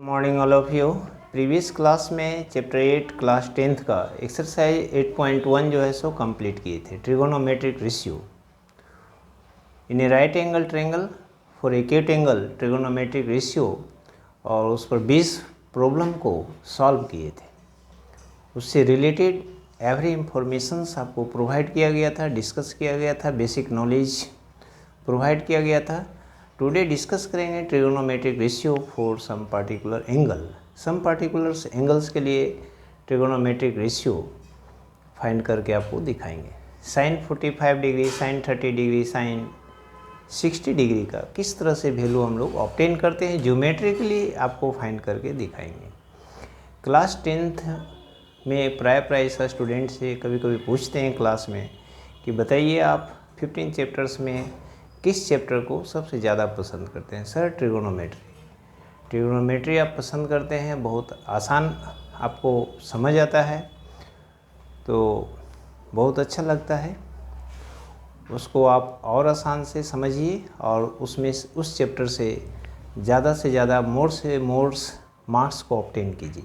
Morning all of you. Previous class में chapter 8 class 10th का exercise 8.1 जो है सो कंप्लीट किए थे। Trigonometric ratio in A right angle triangle for acute angle trigonometric ratio, और उस पर 20 प्रॉब्लम को सॉल्व किए थे। उससे रिलेटेड एवरी इंफॉर्मेशंस आपको प्रोवाइड किया गया था, डिस्कस किया गया था, बेसिक नॉलेज प्रोवाइड किया गया था। टुडे डिस्कस करेंगे trigonometric ratio for some particular angle. Some particular angles के लिए ट्रिगोनोमेट्रिक रेशियो फाइंड करके आपको दिखाएंगे। Sine 45 degree, sine 30 degree, sine 60 degree का किस तरह से वैल्यू हम लोग ऑब्टेन करते हैं ज्योमेट्रिकली आपको फाइंड करके दिखाएंगे। क्लास 10th में प्राय ऐसा स्टूडेंट से कभी कभी पूछते हैं क्लास में कि बताइए आप 15 चैप्टर्स में किस चैप्टर को सबसे ज़्यादा पसंद करते हैं। सर ट्रिगोनोमेट्री आप पसंद करते हैं, बहुत आसान आपको समझ आता है तो बहुत अच्छा लगता है। उसको आप और आसान से समझिए और उसमें उस चैप्टर से ज़्यादा मोर से मोर मार्क्स को ऑब्टेन कीजिए,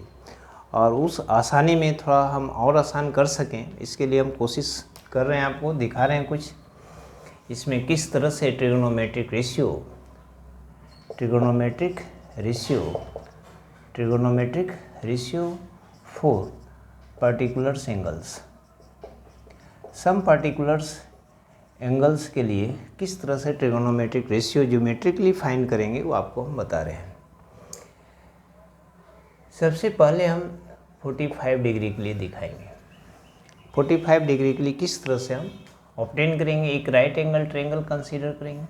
और उस आसानी में थोड़ा हम और आसान कर सकें इसके लिए हम कोशिश कर रहे हैं, आपको दिखा रहे हैं कुछ इसमें किस तरह से trigonometric ratio for particular angles, some particulars angles के लिए किस तरह से ट्रिगोनोमेट्रिक रेशियो ज्योमेट्रिकली फाइंड करेंगे वो आपको हम बता रहे हैं। सबसे पहले हम 45 डिग्री के लिए दिखाएंगे। 45 डिग्री के लिए किस तरह से हम ऑब्टेन करेंगे। एक राइट एंगल ट्रायंगल कंसीडर करेंगे।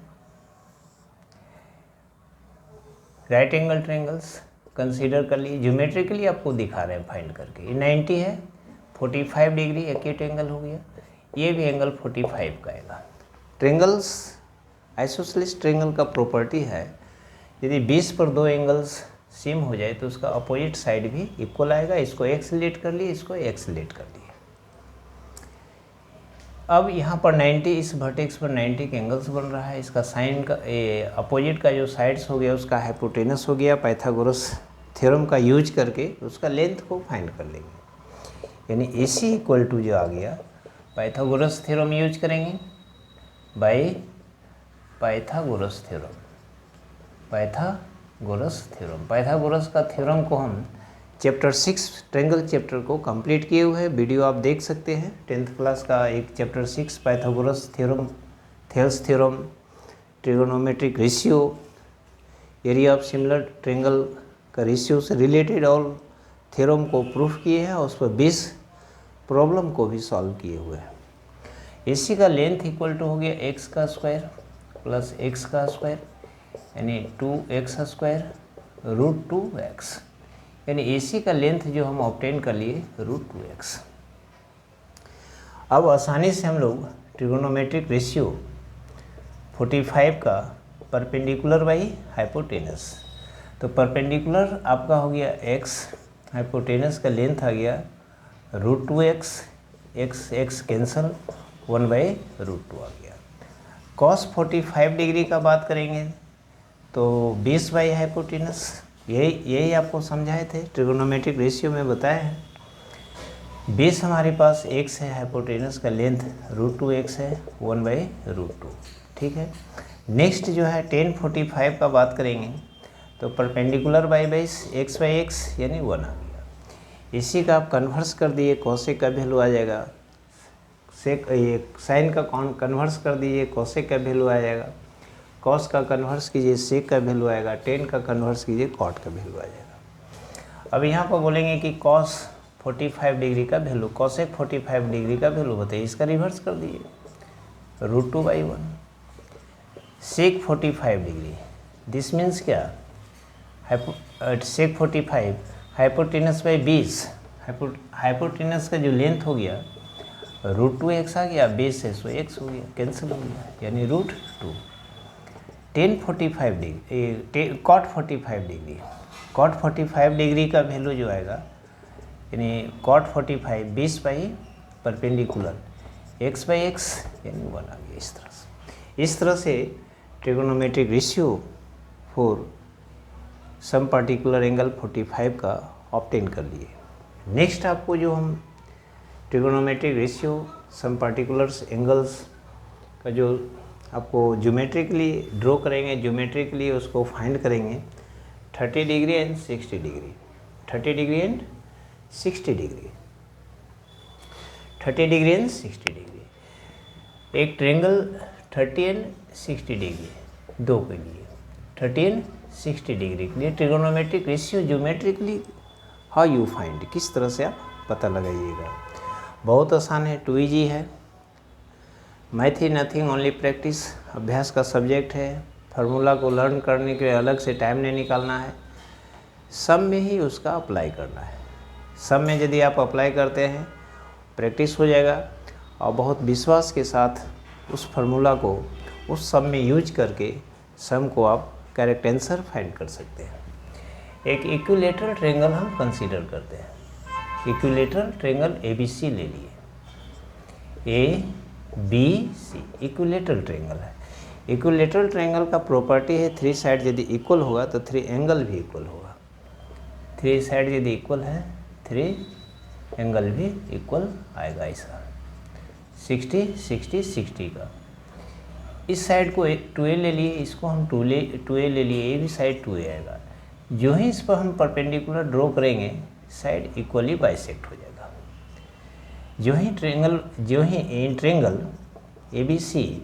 राइट एंगल ट्रायंगल्स कंसीडर कर लिए, ज्योमेट्रिकली आपको दिखा रहे हैं फाइंड करके। ये 90 है, 45 डिग्री एक्यूट एंगल हो गया, ये भी एंगल 45 का आएगा। ट्रायंगल्स आइसोसेलेस ट्रायंगल का प्रॉपर्टी है यदि 20 पर दो एंगल्स सेम हो जाए तो उसका अपोजिट साइड भी इक्वल आएगा। इसको एक्स रिलेट कर लिए, इसको एक्स रिलेट कर लिए। अब यहाँ पर 90 इस वर्टेक्स पर 90 के एंगल्स बन रहा है। इसका साइन का अपोजिट का जो साइड्स हो गया उसका हाइपोटेनस हो गया। पाइथागोरस थ्योरम का यूज करके उसका लेंथ को फाइंड कर लेंगे, यानी AC इक्वल टू जो आ गया पाइथागोरस थ्योरम यूज करेंगे बाय पाइथागोरस पाइथागोरस का थ्योरम को हम चैप्टर 6 ट्रायंगल चैप्टर को कंप्लीट किए हुए हैं। वीडियो आप देख सकते हैं 10th क्लास का एक chapter 6 Pythagoras theorem, Thales theorem, trigonometric ratio, area of similar triangle का रेशियो से रिलेटेड और थ्योरम को प्रूफ किए हैं और उस पर 20 प्रॉब्लम को भी सॉल्व किए हुए हैं। AC का लेंथ इक्वल टू हो गया x का स्क्वायर प्लस x का स्क्वायर यानी 2x स्क्वायर रूट 2x, यानी AC का लेंथ जो हम ऑब्टेन कर लिए रूट 2x। अब आसानी से हम लोग ट्रिगोनोमेट्रिक रेशियो 45 का परपेंडिकुलर बाई हाइपोटेनस, तो परपेंडिकुलर आपका हो गया x, हाइपोटेनस का लेंथ आ गया रूट 2x, x कैंसल 1/√2 आ गया। cos 45 डिग्री का बात करेंगे तो 20 बाई हाइपोटेनस, यही आपको समझाए थे ट्रिगोनोमेट्रिक रेशियो में बताया है। 20 हमारे पास x है, हाइपोटेनस का लेंथ रूट 2x है 1/√2, ठीक है। नेक्स्ट जो है 10 45 का बात करेंगे तो परपेंडिकुलर बाई x यानी 1 आ गया। इसी का आप कन्वर्स कर दिए, कोसेक का वैल्यू आ जाएगा, ये साइन का कन्वर्स कर दिए कोसेक का वैल्यू आ जाएगा, कॉस का कन्वर्स कीजिए सेक का वैल्यू आएगा, टेन का कन्वर्स कीजिए कॉट का वैल्यू आ जाएगा। अब यहाँ पर बोलेंगे कि कॉस 45 डिग्री का वैल्यू, कॉसेक 45 डिग्री का वैल्यू बताइए, इसका रिवर्स कर दिए root 2/1। Sec 45 degree, this means क्या, सेक 45 हाइपोटेनस बाई 20, हाइपोटेनस का जो लेंथ हो गया रूट 2x आ गया, बेस है सो x हो गया, कैंसिल हो गया, यानी root 2। 10 45 degree cot 45 degree, cot 45 degree का वैल्यू जो आएगा यानी कॉट 45 20 बाई परपेंडिकुलर x/x यानी 1 आ गया। इस तरह से trigonometric ratio for some particular angle 45 का ऑब्टेन कर लिए। नेक्स्ट आपको जो हम trigonometric ratio some particulars angles का जो आपको ज्योमेट्रिकली ड्रॉ करेंगे, ज्योमेट्रिकली उसको फाइंड करेंगे 30 degree and 60 degree, 30 degree and 60 degree, 30 degree and 60 degree. एक ट्रायंगल 30 एंड 60 डिग्री दो के लिए, 30 एंड 60 डिग्री के लिए trigonometric ratio geometrically how you find, किस तरह से आप पता लगाइएगा। बहुत आसान है, 2 इजी है। मैथ ही नथिंग, ओनली प्रैक्टिस, अभ्यास का सब्जेक्ट है। फार्मूला को लर्न करने के लिए अलग से टाइम नहीं निकालना है, सम में ही उसका अप्लाई करना है। सम में यदि आप अप्लाई करते हैं प्रैक्टिस हो जाएगा और बहुत विश्वास के साथ उस फार्मूला को उस सम में यूज करके सम को आप करेक्ट आंसर फाइंड कर सकते हैं। एक इक्विलेटरल ट्रायंगल हम कंसीडर करते हैं। इक्विलेटरल ट्रायंगल ABC ले लिए, ABC इक्विलेटरल ट्रायंगल है। इक्विलेटरल ट्रायंगल का प्रॉपर्टी है 3 साइड यदि इक्वल होगा तो 3 एंगल भी इक्वल होगा। 3 साइड यदि इक्वल है 3 एंगल भी इक्वल आएगा। ऐसा 60 60 60 का। इस साइड को 2a ले लिए, इसको हम 2a ले लिए, ये भी साइड 2a आएगा। जो ही इस पर हम परपेंडिकुलर ड्रॉ करेंगे साइड इक्वली बाइसेक्ट हो जाएगा। जो ही ट्रायंगल ABC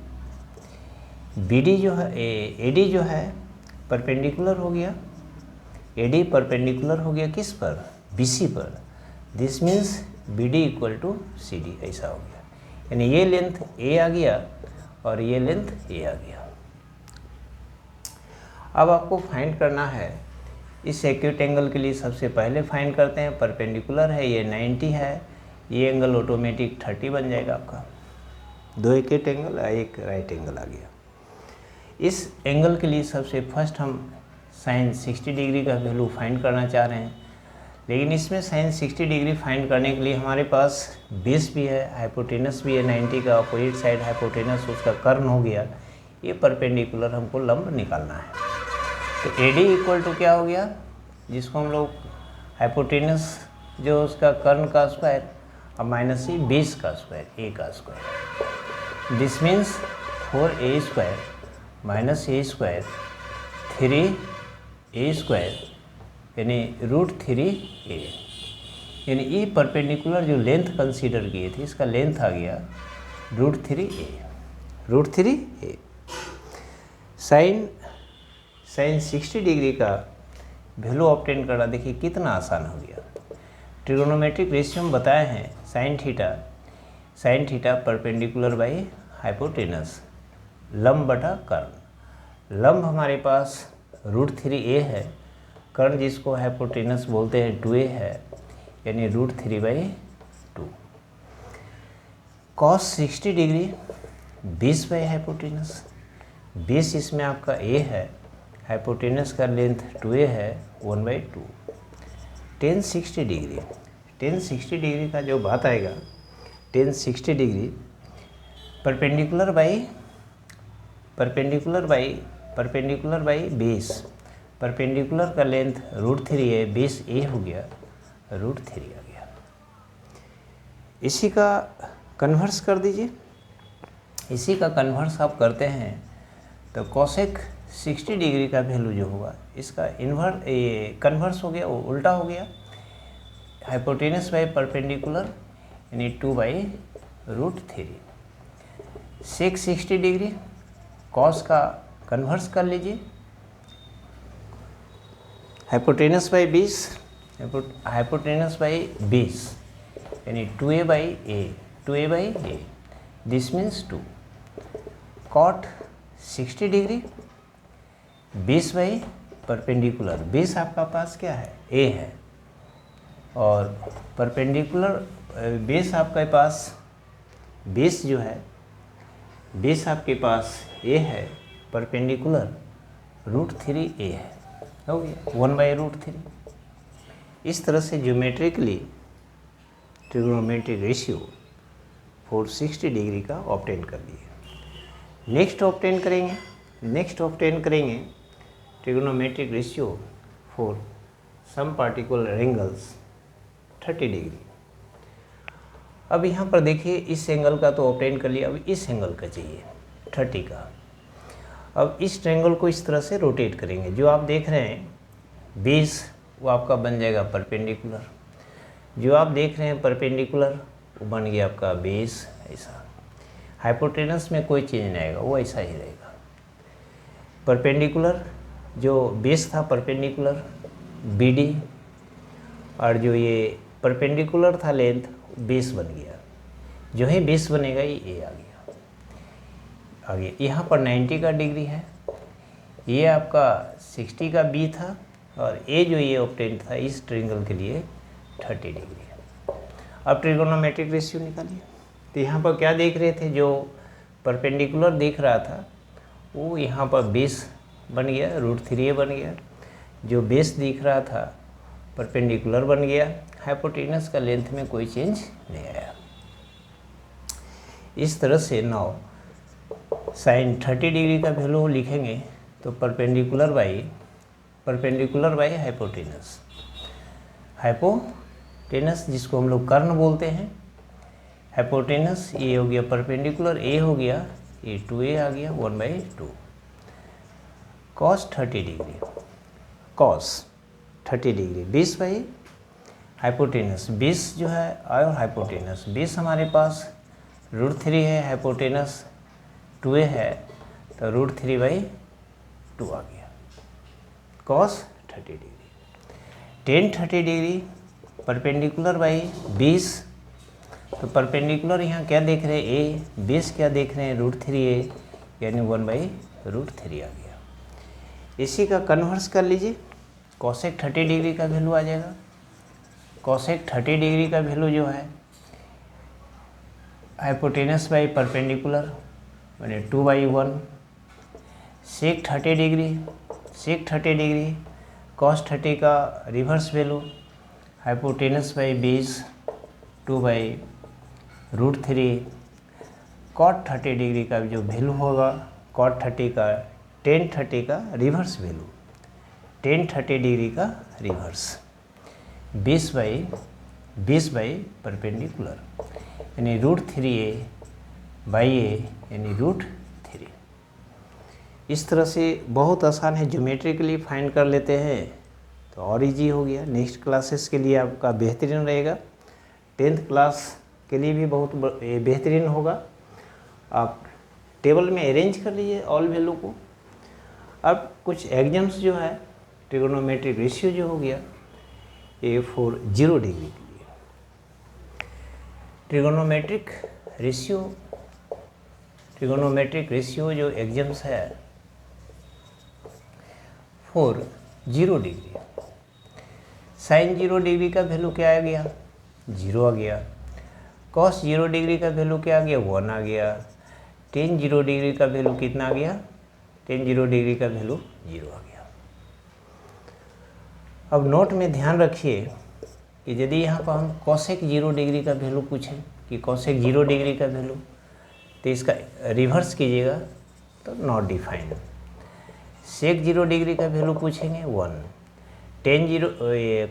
BD जो है AD जो है परपेंडिकुलर हो गया, AD परपेंडिकुलर हो गया किस पर, BC पर। This means BD equal to CD, ऐसा हो गया। यानी ये लेंथ A आ गया और ये लेंथ A आ गया। अब आपको फाइंड करना है इस एक्यूट एंगल के लिए। सबसे पहले फाइंड करते हैं, परपेंडिकुलर है ये 90 है, ये एंगल ऑटोमेटिक 30 बन जाएगा आपका। 2 एक्यूट एंगल, एक राइट एंगल आ गया। इस एंगल के लिए सबसे फर्स्ट हम साइन 60 डिग्री का वैल्यू फाइंड करना चाह रहे हैं, लेकिन इसमें साइन 60 डिग्री फाइंड करने के लिए हमारे पास बेस भी है, हाइपोटेनस भी है 90 का, अपोजिट साइड हाइपोटेनस उसका कर्ण हो गया। ये परपेंडिकुलर हमको लंब निकालना है। तो AD इक्वल टू क्या हो गया, जिसको हम लोग हाइपोटेनस जो उसका कर्ण का स्क्वायर और माइनस ही बेस का स्क्वायर, A का square. This means 4A square minus A square 3A square यानी √3A। यानी ये परपेंडिकुलर जो लेंथ कंसीडर किए थे इसका लेंथ आ गया √3A। साइन 60 डिग्री का वैल्यू ऑब्टेन करना देखिए कितना आसान हो गया। ट्रिगोनोमेट्रिक रेशियो में बताए हैं sine theta perpendicular by hypotenuse, लंब बटा कर्ण। लंब हमारे पास √3A है, कर्ण जिसको हाइपोटेनस बोलते हैं 2A है, यानी √3/2। कॉस 60 डिग्री 20 बाई हाइपोटेनस, 20 इसमें आपका A है, हाइपोटेनस का लेंथ 2A है 1/2। tan 60 डिग्री का जो बात आएगा, tan 60 degree perpendicular by base. Perpendicular का लेंथ √3 है, बेस A हो गया, √3 आ गया। इसी का कन्वर्स कर दीजिए। इसी का कन्वर्स आप करते हैं तो कोसेक 60 डिग्री का वैल्यू जो होगा इसका कन्वर्स हो गया, वो उल्टा हो गया। हाइपोटेनस बाई परपेंडिकुलर यानी 2/√3। सेक 60 डिग्री कॉस का कन्वर्स कर लीजिए, हाइपोटेनस बाई 20 यानी 2A/A, this means 2। Cot 60 degree 20 by perpendicular, 20 आपका पास क्या है, A है, और परपेंडिकुलर बेस आपके पास, बेस जो है बेस आपके पास A है, परपेंडिकुलर √3A है, हो गया 1/√3। इस तरह से ज्योमेट्रिकली ट्रिगोनोमेट्रिक रेशियो 460 डिग्री का ऑब्टेन कर लिए। नेक्स्ट ऑब्टेन करेंगे trigonometric ratio for some particular angles 30 degree. अब यहाँ पर देखिए इस एंगल का तो ऑब्टेन कर लिया, अब इस एंगल का चाहिए 30 का। अब इस ट्रायंगल को इस तरह से रोटेट करेंगे, जो आप देख रहे हैं बेस वो आपका बन जाएगा परपेंडिकुलर, जो आप देख रहे हैं परपेंडिकुलर वो बन गया आपका बेस। ऐसा हाइपोटेनस में कोई चेंज नहीं आएगा, वो ऐसा ही रहेगा। परपेंडिकुलर जो बेस था परपेंडिकुलर BD, और जो ये परपेंडिकुलर था लेंथ बेस बन गया। जो है बेस बनेगा ये आ गया। आगे यहाँ पर 90 का डिग्री है, ये आपका 60 का B था, और ये जो ये ऑब्टेन था इस ट्रायंगल के लिए 30 डिग्री है। अब ट्रिगोनोमेट्रिक रेशियो निकालिए। तो यहाँ पर क्या देख रहे थे, जो परपेंडिकुलर दिख रहा था वो यहाँ पर बेस बन गया, √3a बन गया। जो बेस दिख रहा था परपेंडिकुलर बन गया। हाइपोटेनस का लेंथ में कोई चेंज नहीं आया। इस तरह से नाउ साइन 30 डिग्री का वैल्यू लिखेंगे तो परपेंडिकुलर बाई हाइपोटेनस। हाइपोटेनस जिसको हम लोग कर्ण बोलते हैं, हाइपोटेनस ये हो गया परपेंडिकुलर, ए हो गया, ये 2a आ गया 1/2। Cos 30 degree, cos 30 degree 20 by hypotenuse. 20 जो है और हाइपोटेनस 20 हमारे पास √3 है, हाइपोटेनस 2a है, तो √3/2 आ गया cos 30 degree. Ten 30 degree perpendicular by 20, तो परपेंडिकुलर यहाँ क्या देख रहे हैं ए, बेस क्या देख रहे हैं √3a, यानी 1/√3 आ गया। इसी का कन्वर्स कर लीजिए, कोसेक 30 डिग्री का वैल्यू आ जाएगा। कोसेक 30 डिग्री का वैल्यू जो है हाइपोटेनस बाई परपेंडिकुलर यानी 2/1। सेक 30 डिग्री कॉस 30 का reverse value hypotenuse by base 2/√3। Cot 30 degree का जो वैल्यू होगा कॉट 30 का टेन 30 का रिवर्स वैल्यू, टेन 30 डिग्री का रिवर्स 20 बाई परपेंडिकुलर यानी √3a/a यानी √3। इस तरह से बहुत आसान है, ज्योमेट्रिकली फाइंड कर लेते हैं तो और इजी हो गया। नेक्स्ट क्लासेस के लिए आपका बेहतरीन रहेगा, 10th क्लास के लिए भी बहुत बेहतरीन होगा। आप टेबल में अरेंज कर लीजिए ऑल वैल्यू को। अब कुछ एग्जाम्स जो है ट्रिगोनोमेट्रिक रेशियो जो हो गया ये फॉर 0 डिग्री के लिए ट्रिगोनोमेट्रिक रेशियो जो एग्जाम्स है फॉर 0 डिग्री। साइन 0 डिग्री का वैल्यू क्या आ गया, 0 आ गया। कॉस 0 डिग्री का वैल्यू क्या आ गया, 1 आ गया। टेन 0 डिग्री का वैल्यू कितना आ गया, टेन 0 डिग्री का वैल्यू 0 आ गया। अब नोट में ध्यान रखिए कि यदि यहाँ पर हम कोसेक 0 डिग्री का वैल्यू पूछें कि कोसेक 0 डिग्री का वैल्यू, तो इसका रिवर्स कीजिएगा तो नॉट डिफाइंड। सेक 0 डिग्री का वैल्यू पूछेंगे 1।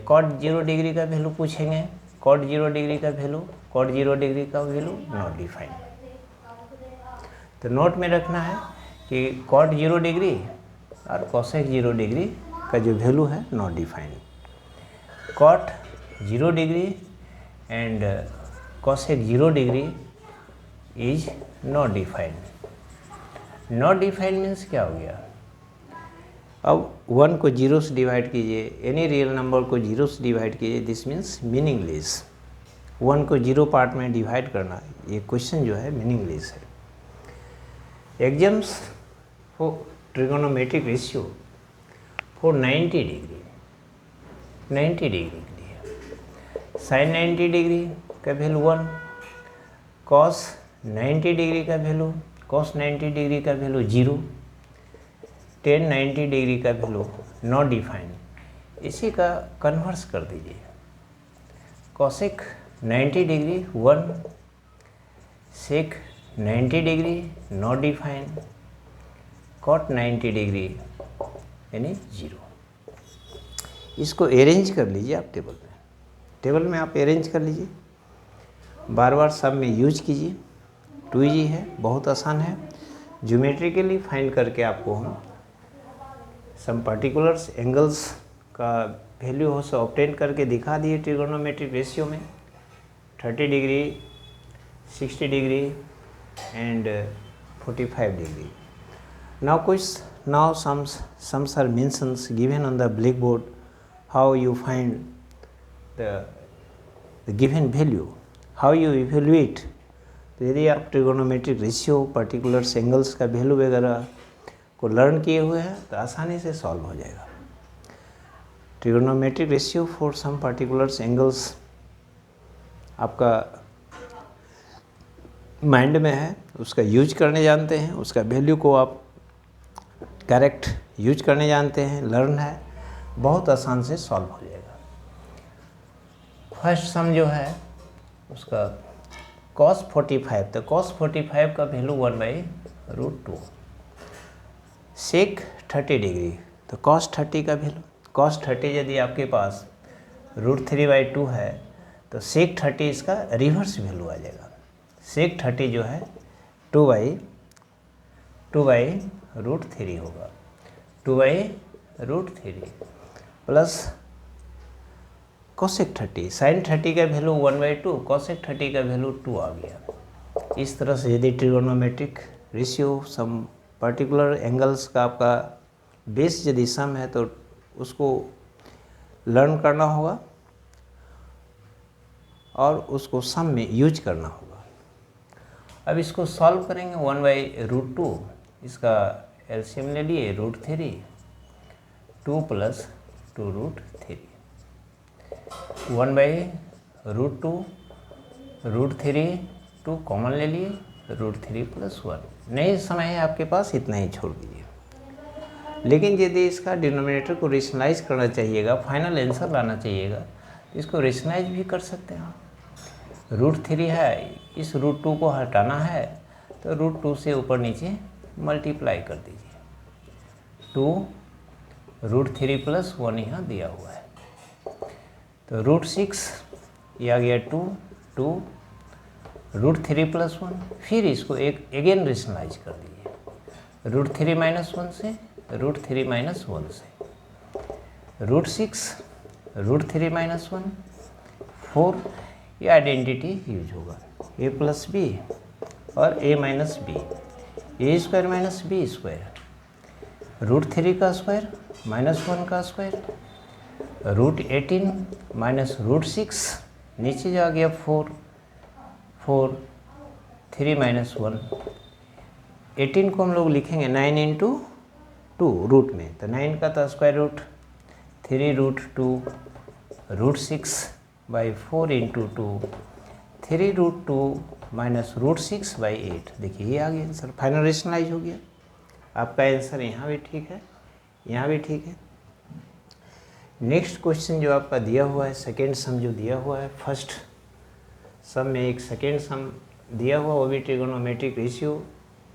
कॉट 0 डिग्री का वैल्यू पूछेंगे, कॉट 0 डिग्री का वैल्यू नॉट डिफाइंड। तो नोट में रखना है कि कॉट 0 डिग्री और कोसेक 0 डिग्री का जो वैल्यू है not defined. Cot 0 degree and cosec 0 degree is not defined. Not defined means क्या हो गया, अब 1 को 0 से डिवाइड कीजिए, एनी रियल नंबर को 0 से डिवाइड कीजिए, दिस मीन्स मीनिंगलेस। 1 को 0 पार्ट में डिवाइड करना, ये क्वेश्चन जो है मीनिंगलेस है। Exams for trigonometric ratio for 90 degree के लिए साइन 90 डिग्री का वैल्यू 1, कॉस 90 डिग्री का वैल्यू 0, टेन 90 डिग्री का वैल्यू नॉट डिफाइंड। इसी का कन्वर्स कर दीजिए, cosec 90 degree 1, sec 90 degree not defined, cot 90 degree यानी 0। इसको अरेंज कर लीजिए आप टेबल में आप अरेंज कर लीजिए, बार बार सब में यूज कीजिए। 2 है, बहुत आसान है। ज्योमेट्रिकली फाइंड करके आपको हम सम पार्टिकुलर्स एंगल्स का वैल्यू हो सो ऑब्टेन करके दिखा दिए ट्रिगोनोमेट्रिक रेशियो में 30 degree, 60 degree and 45 degree. Now sums are mentions given on the blackboard. How you find the given value, how you evaluate। तो यदि आप ट्रिगोनोमेट्रिक रेशियो, पर्टिकुलर्स एंगल्स का वैल्यू वगैरह को लर्न किए हुए हैं तो आसानी से सॉल्व हो जाएगा। Trigonometric ratio for some particulars angles आपका माइंड में है, उसका यूज करने जानते हैं, उसका वैल्यू को आप करेक्ट यूज करने जानते हैं, लर्न है, बहुत आसान से सॉल्व हो जाएगा। फर्स्ट सम जो है उसका cos 45, तो cos 45 का वैल्यू 1/√2। sec 30 डिग्री, तो cos 30 का वैल्यू, cos 30 यदि आपके पास √3/2 है तो sec 30 इसका रिवर्स वैल्यू आ जाएगा। sec 30 जो है 2/√3 होगा, 2/√3 प्लस cosec 30, sin 30 का वैल्यू 1/2, cosec 30 का वैल्यू 2 आ गया। इस तरह से यदि trigonometric ratio some particular angles का आपका बेस यदि सम है तो उसको लर्न करना होगा और उसको सम में यूज करना होगा। अब इसको सॉल्व करेंगे 1/√2, इसका एलसीएम ले लिए √3, 2 + 2√3, 1/√2, √3, 2 कॉमन ले लिए, √3 + 1। नहीं समय है आपके पास, इतना ही छोड़ दीजिए। लेकिन यदि इसका डिनोमिनेटर को रेशनलाइज करना चाहिएगा, फाइनल आंसर लाना चाहिएगा, तो इसको रेशनलाइज भी कर सकते हैं। √3 है, इस √2 को हटाना है तो √2 से ऊपर नीचे मल्टीप्लाई कर दीजिए। 2 √3 + 1 यहाँ दिया हुआ है, तो √6 ये आ गया 2 √3 + 1। फिर इसको एक अगेन रेशनलाइज कर दीजिए, √3 - 1 से, √3 - 1 से, √6 √3 - 1, 4, ये आइडेंटिटी यूज होगा, a + b और a - b, a² - b², √3 का स्क्वायर -1 का स्क्वायर, √18 - √6, नीचे जा गया 4, 3 - 1, 18 को हम लोग लिखेंगे 9 × 2 रूट में, तो 9 का तो स्क्वायर रूट, 3√2, √6/4 × 2, 3√2 - √6/8। देखिए ये आ गया आंसर, फाइनल रेशनलाइज हो गया। आपका आंसर यहाँ भी ठीक है, यहाँ भी ठीक है। नेक्स्ट क्वेश्चन जो आपका दिया हुआ है, सेकेंड सम जो दिया हुआ है, फर्स्ट सम में एक सेकेंड सम दिया हुआ, वो भी ट्रिगोनोमेट्रिक रेशियो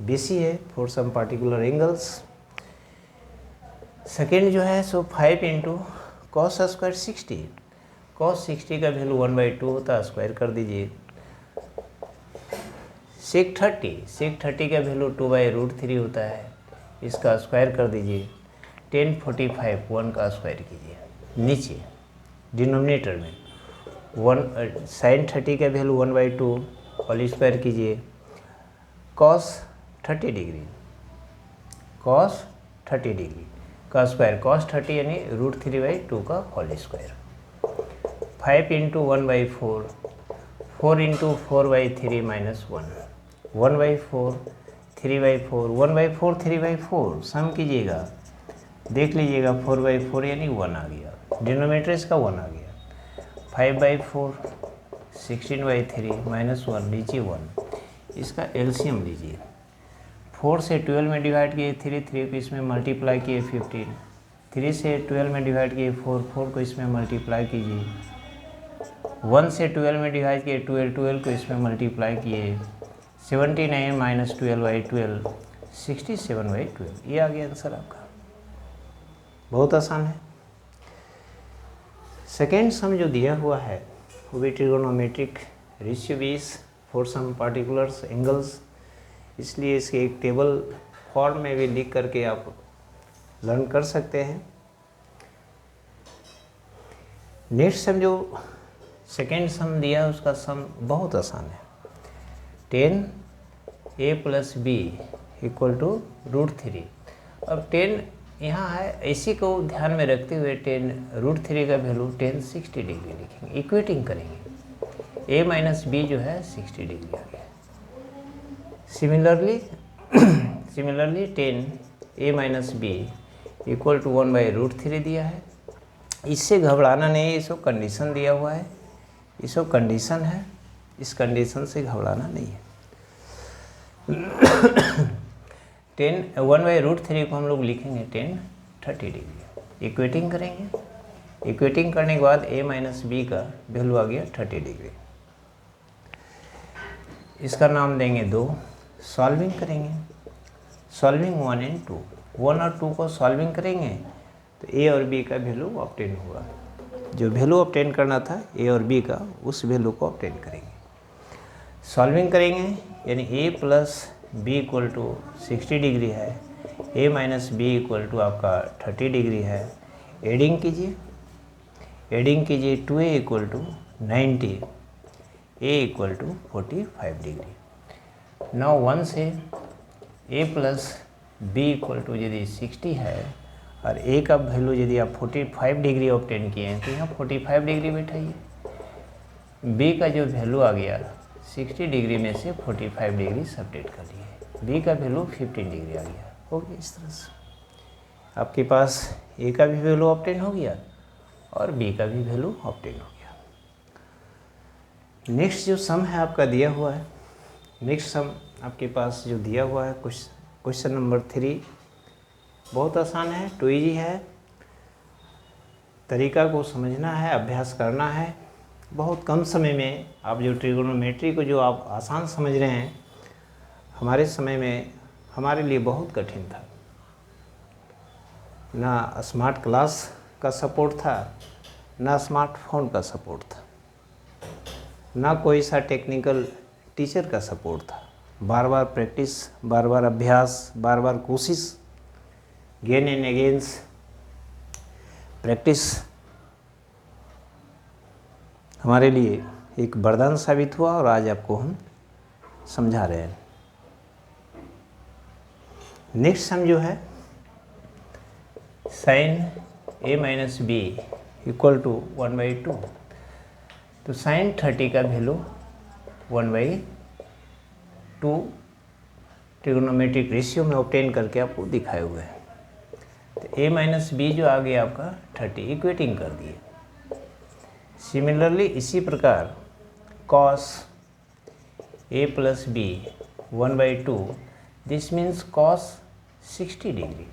BC है for some particular angles. Second जो है सो 5 × cos² 60, cos 60 का वैल्यू 1/2 होता है, स्क्वायर कर दीजिए। sec 30 का वैल्यू 2/√3 होता है, इसका स्क्वायर कर दीजिए। 10 45 1 का स्क्वायर कीजिए, नीचे डिनोमिनेटर में 1 sin 30 का वैल्यू 1/2 होल स्क्वायर कीजिए। cos 30 डिग्री, cos 30 डिग्री का स्क्वायर, cos 30 यानी √3/2 का होल स्क्वायर। 5 × 1/4, 4 × 4/3 - 1, 1/4, 3/4, 1/4, 3/4, सम कीजिएगा, देख लीजिएगा 4/4 यानी 1 आ गया, डिनोमिनेटर इसका 1 आ गया। 5/4, 16/3 - 1, नीचे 1, इसका एलसीएम लीजिए। 4 से 12 में डिवाइड किए 3, 3 को इसमें मल्टीप्लाई किए 15, 3 से 12 में डिवाइड किए 4, 4 को इसमें मल्टीप्लाई कीजिए। 1 से 12 में डिवाइड किए 12, 12 को इसमें मल्टीप्लाई किए। 79 - 12/12, 67/12, ये आ गया आंसर आपका। बहुत आसान है। सेकेंड सम जो दिया हुआ है वो भी trigonometric ratio base for some particulars angles, इसलिए इसके एक टेबल फॉर्म में भी लिख करके आप लर्न कर सकते हैं। नेक्स्ट सम जो सेकेंड सम दिया है उसका सम बहुत आसान है। 10a + b = √3। अब 10 यहाँ है, इसी को ध्यान में रखते हुए 10 √3 का वैल्यू 10 60 डिग्री लिखेंगे, इक्वेटिंग करेंगे। a - b जो है 60 डिग्री आ गया। सिमिलरली 10a - b = 1/√3 दिया है। इससे घबराना नहीं है, इसको कंडीशन दिया हुआ है, इसको कंडीशन है, इस कंडीशन से घबराना नहीं है। 1/√3 को हम लोग लिखेंगे 10 30 डिग्री, इक्वेटिंग करेंगे। इक्वेटिंग करने के बाद a - b का वैल्यू आ गया 30 डिग्री। इसका नाम देंगे 2, सॉल्विंग करेंगे। सॉल्विंग 1 और 2, 1 और 2 को सॉल्विंग करेंगे तो a और b का वैल्यू ऑब्टेन होगा। जो वैल्यू ऑब्टेन करना था a और b का, उस वैल्यू को ऑब्टेन करेंगे। सॉल्विंग करेंगे यानी a + b = 60 डिग्री है, a - b = आपका 30 डिग्री है। एडिंग कीजिए 2a = 90, a = 45 डिग्री। नाउ 1 से a + b = यदि 60 है और a का वैल्यू यदि आप 45 डिग्री ऑब्टेन किए हैं तो यहाँ 45 डिग्री बैठाइए। b का जो वैल्यू आ गया 60 डिग्री में से 45 डिग्री सब्ट्रैक्ट कर लिए, b का वैल्यू 15 डिग्री आ गया। हो गया इस तरह से आपके पास a का भी वैल्यू ऑब्टेन हो गया और b का भी वैल्यू ऑब्टेन हो गया। नेक्स्ट जो सम है आपका दिया हुआ है, नेक्स्ट सम आपके पास जो दिया हुआ है क्वेश्चन नंबर 3, बहुत आसान है, टू इजी है। तरीका को समझना है, अभ्यास करना है। बहुत कम समय में आप जो ट्रिगोनोमेट्री को जो आप आसान समझ रहे हैं, हमारे समय में हमारे लिए बहुत कठिन था। ना स्मार्ट क्लास का सपोर्ट था, ना स्मार्टफोन का सपोर्ट था, ना कोई सा टेक्निकल टीचर का सपोर्ट था। बार बार प्रैक्टिस, बार बार अभ्यास, बार बार कोशिश, गेन एंड अगेंस प्रैक्टिस हमारे लिए एक वरदान साबित हुआ और आज आपको हम समझा रहे हैं। नेक्स्ट सम जो है sin a - b = 1/2। तो sin 30 का वैल्यू 1/2 ट्रिगोनोमेट्रिक रेशियो में ऑब्टेन करके आपको दिखाए हुए हैं। तो a - b जो आ गया आपका 30, इक्वेटिंग कर दिए। सिमिलरली इसी प्रकार cos a + b 1/2, this means cos 60 degree.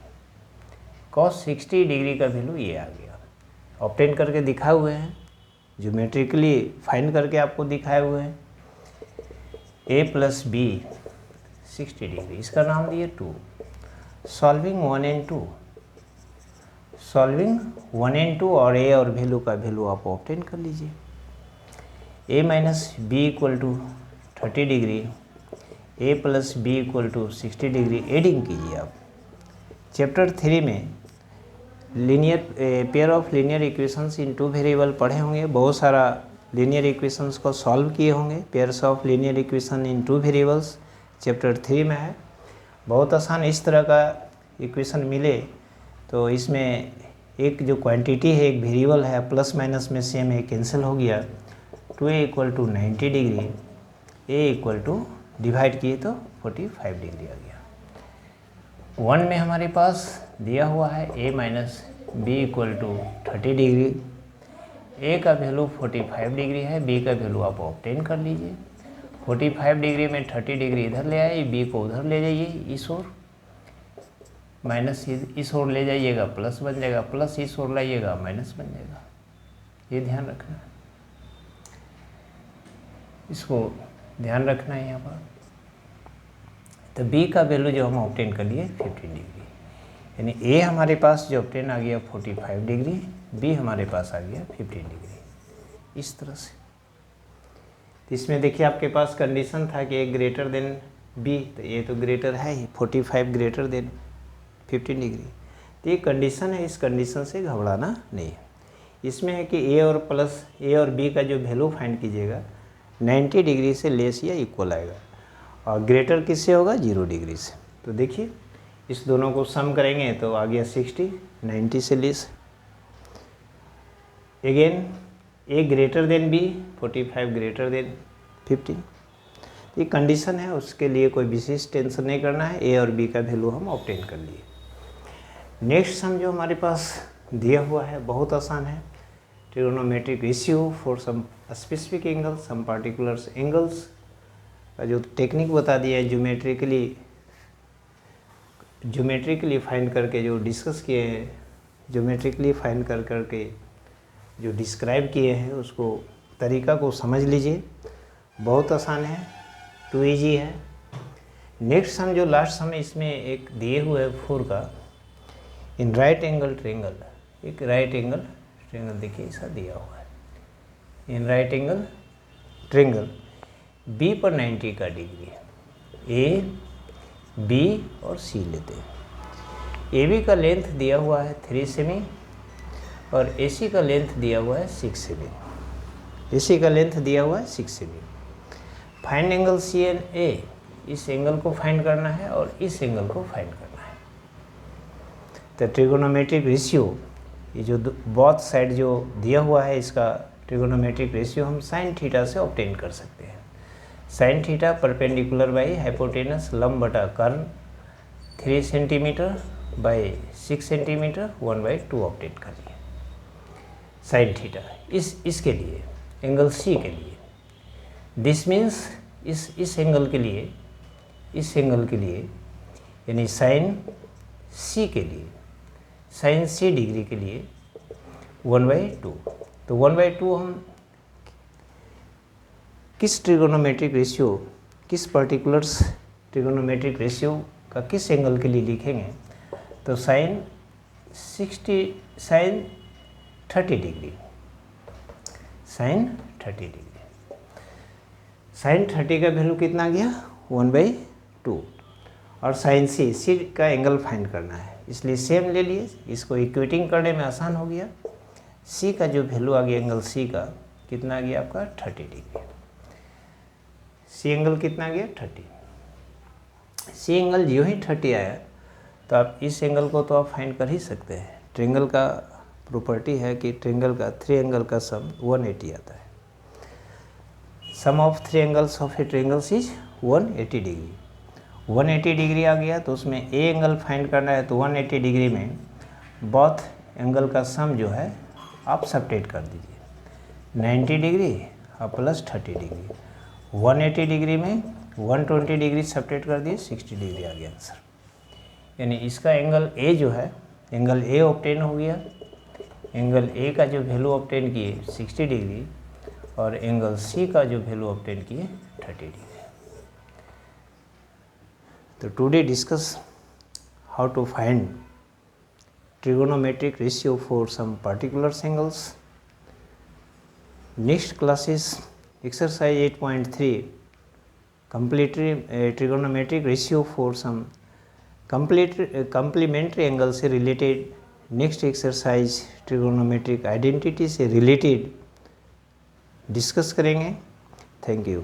cos 60 degree का वैल्यू ये आ गया, ऑब्टेन करके दिखाए हुए हैं, ज्योमेट्रिकली फाइंड करके आपको दिखाए हुए हैं। a + b 60 डिग्री, इसका नाम दिए 2। सॉल्विंग 1 और 2, सॉल्विंग 1 और 2 और a और वैल्यू का वैल्यू आप ऑब्टेन कर लीजिए। a - b = 30 degree, a + b = 60 degree, adding कीजिए आप। चैप्टर 3 में linear pair of linear equations in 2 variable पढ़े होंगे, बहुत सारा लीनियर इक्वेशंस को सॉल्व किए होंगे। Pairs of linear equation in 2 variables chapter 3 में है, बहुत आसान। इस तरह का इक्वेशन मिले तो इसमें एक जो क्वांटिटी है, एक वेरिएबल है, प्लस माइनस में सेम है, कैंसिल हो गया। 2a = 90 डिग्री, a डिवाइड किए तो 45 डिग्री आ गया। 1 में हमारे पास दिया हुआ है a - b = 30 डिग्री, a का वैल्यू 45 डिग्री है, b का वैल्यू आप ऑब्टेन कर लीजिए। 45 डिग्री में 30 डिग्री इधर ले आए, b को उधर ले जाइए, इस ओर माइनस इस ओर ले जाइएगा, प्लस बन जाएगा, प्लस इस ओर लाइएगा, माइनस बन जाएगा। ये ध्यान रखना है, इसको ध्यान रखना है यहाँ पर। तो b का वैल्यू जो हम ऑब्टेन कर लिए 15 डिग्री, यानी a हमारे पास जो ऑब्टेन आ गया 45 डिग्री, बी हमारे पास आ गया 15 डिग्री, इस तरह से। तो इसमें देखिए आपके पास कंडीशन था कि ए ग्रेटर देन बी, तो ये तो ग्रेटर है ही, 45 ग्रेटर देन 15 डिग्री। तो ये कंडीशन है, इस कंडीशन से घबराना नहीं है। इसमें है कि ए और बी का जो वैल्यू फाइंड कीजिएगा 90 डिग्री से लेस या इक्वल आएगा, और ग्रेटर किससे होगा 0 डिग्री से। तो देखिए इस दोनों को सम करेंगे तो आ गया 60, 90 से less. Again A greater than B, 45 greater than 15। ये कंडीशन है, उसके लिए कोई विशेष टेंशन नहीं करना है, ए और बी का वैल्यू हम ऑब्टेन कर लिए। नेक्स्ट सम जो हमारे पास दिया हुआ है बहुत आसान है, trigonometric ratio for some specific angle some particular angles का जो टेक्निक बता दिया है, ज्योमेट्रिकली फाइंड करके जो डिस्कस किए हैं, ज्योमेट्रिकली फाइंड करके जो डिस्क्राइब किए हैं, उसको तरीका को समझ लीजिए, बहुत आसान है, टू इजी है। नेक्स्ट सम जो लास्ट सम इसमें एक दिए हुए है 4 का, इन राइट एंगल ट्रायंगल, एक राइट एंगल ट्रायंगल देखिए ऐसा दिया हुआ है, in right angle triangle B पर 90 का डिग्री है, ए बी और सी लेते हैं। ए बी का लेंथ दिया हुआ है 3 सेमी और ए सी का लेंथ दिया हुआ है 6 सेमी, ए सी का लेंथ दिया हुआ है 6 सेमी। Find angle C and A, इस एंगल को फाइंड करना है और इस एंगल को फाइंड करना है। तो ट्रिगोनोमेट्रिक रेशियो, ये जो बोथ साइड जो दिया हुआ है, इसका ट्रिगोनोमेट्रिक रेशियो हम साइन थीटा से ऑब्टेन कर सकते हैं। Sine theta perpendicular by hypotenuse लंब बटा कर्न 3 सेंटीमीटर बाई 6 सेंटीमीटर 1/2 ऑब्टेन कर लिए साइन थीटा। इसके लिए एंगल सी के लिए, दिस मीन्स इस एंगल के लिए यानी साइन सी के लिए, साइन सी डिग्री के लिए 1/2। तो 1/2 हम किस ट्रिगोनोमेट्रिक रेशियो, किस पर्टिकुलर्स ट्रिगोनोमेट्रिक रेशियो का किस एंगल के लिए लिखेंगे, तो sine 30 degree, sine 30 degree, sine 30 का वैल्यू कितना गया 1/2, और साइन सी का एंगल फाइंड करना है, इसलिए सेम ले लिए, इसको इक्वेटिंग करने में आसान हो गया। सी का जो वैल्यू आ गया एंगल सी का कितना आ गया आपका 30 डिग्री, सी एंगल कितना गया 30। सी एंगल जो ही 30 आया तो आप इस एंगल को तो आप फाइंड कर ही सकते हैं। ट्रायंगल का प्रॉपर्टी है कि ट्रायंगल का 3 एंगल का सम 180 आता है। Sum of 3 angles of a triangles is 180 degree. 180 degree आ गया तो उसमें ए एंगल फाइंड करना है, तो 180 डिग्री में बोथ एंगल का सम जो है आप सब्ट्रैक्ट कर दीजिए, 90 डिग्री और प्लस 30 डिग्री। 180 डिग्री में 120 डिग्री सब्ट्रैक्ट कर दिए, 60 डिग्री आ गया आंसर। यानी इसका एंगल ए जो है, एंगल ए ऑब्टेन हो गया। एंगल ए का जो वैल्यू ऑब्टेन किए 60 डिग्री और एंगल सी का जो वैल्यू ऑब्टेन किए 30 डिग्री। तो today discuss how to find trigonometric ratio for some particular angles. Next class is exercise 8.3 trigonometric ratio for some complementary angles से related. Next exercise trigonometric identity से related discuss करेंगे। Thank you.